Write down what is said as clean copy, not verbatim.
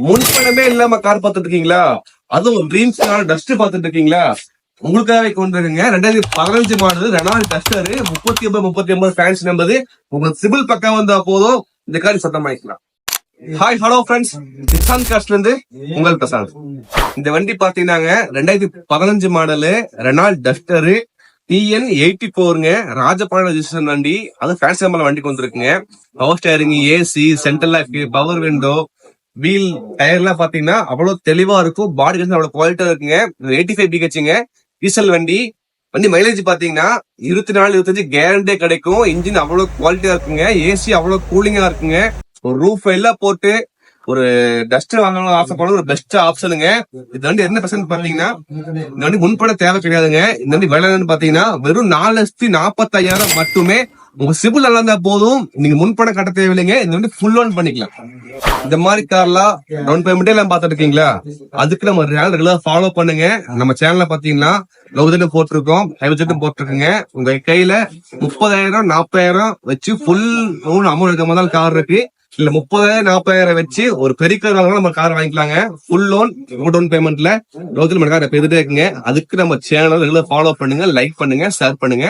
முன்பணமே இல்லாம கார் பார்த்துட்டு இருக்கீங்களா? அதுவும் ட்ரீம்ஸ் டஸ்ட் பார்த்துட்டு இருக்கீங்களா? உங்களுக்காக கொண்டு வருங்க 2015 மாடல் ரெனால்ட் டஸ்டர் 39 ஃபேன்ஸ் நம்பது. உங்களுக்கு சிபில் பக்கா வந்தா போதும் இந்த கார் சொந்தமாயிக்கலாம். ஹாய் ஹலோ ஃப்ரெண்ட்ஸ், நிசான் காஸ்ட்ல இருந்து உங்கள் பிரசாந்த். இந்த வண்டி பாத்தீங்கன்னா 2015 மாடலு ரெனால்ட் டஸ்டர் TN84ங்க. ராஜபாளையம் ரெஜிஸ்ட்ரேஷன் வண்டி. அது ஃபேன்சி நம்பர்ல வண்டிக்கு வந்துருக்குங்க. Power steering, AC, central lock, power window, wheel, tyre எல்லாம் பாத்தீங்கன்னா அவ்வளவு தெளிவா இருக்கும். பாடி அவ்வளவு குவாலிட்டியா இருக்குங்க. 85 பிஹெச்ங்க. டீசல் வண்டி. வண்டி மைலேஜ் பாத்தீங்கன்னா 24-25 கேரண்டே கிடைக்கும். இன்ஜின் அவ்வளவு குவாலிட்டியா இருக்குங்க. ஏசி அவ்வளவு கூலிங்கா இருக்குங்க. ஒரு ரூஃப் எல்லாம் போட்டு ஒரு டஸ்டர் வாங்கணும் ஆசைப்படுறது ஒரு பெஸ்ட் ஆப்ஷனுங்க. இந்த வண்டி என்ன பிரச்சனை பாத்தீங்கன்னா, இந்த வண்டி முன்பட தேவை கிடையாதுங்க. இந்த வண்டி விலை பாத்தீங்கன்னா வெறும் 4,45,000 மட்டுமே. உங்க சிபில் நல்லா இருந்தா போதும், நீங்க முன்பணம் கட்ட தேவையில்லைங்க. இந்த வண்டி ஃபுல் லோன் பண்ணிக்கலாம். இந்த மாதிரி கார்லாம் டவுன் பேமெண்டே எல்லாம் பாத்துட்டு இருக்கீங்களா? அதுக்கு நம்ம ரெகுலர் ஃபாலோ பண்ணுங்க. நம்ம சேனல்ல பாத்தீங்கன்னா லவ் போட்டிருக்கோம், ஹைவ் போட்டிருக்குங்க. உங்க கையில 30,000 40,000 வச்சு ஃபுல் லோன் அமௌண்ட் இருக்க மாதிரி கார் இருக்கு. இல்ல 30,000 40,000 வச்சு ஒரு பெரிய கார் வாங்கினா நம்ம கார் வாங்கிக்கலாங்க. ஃபுல் லோன் டவுன் பேமெண்ட்ல லோக்கல் கார் இருக்குங்க. அதுக்கு நம்ம சேனல் ரெகுலர் ஃபாலோ பண்ணுங்க, லைக் பண்ணுங்க, ஷேர் பண்ணுங்க.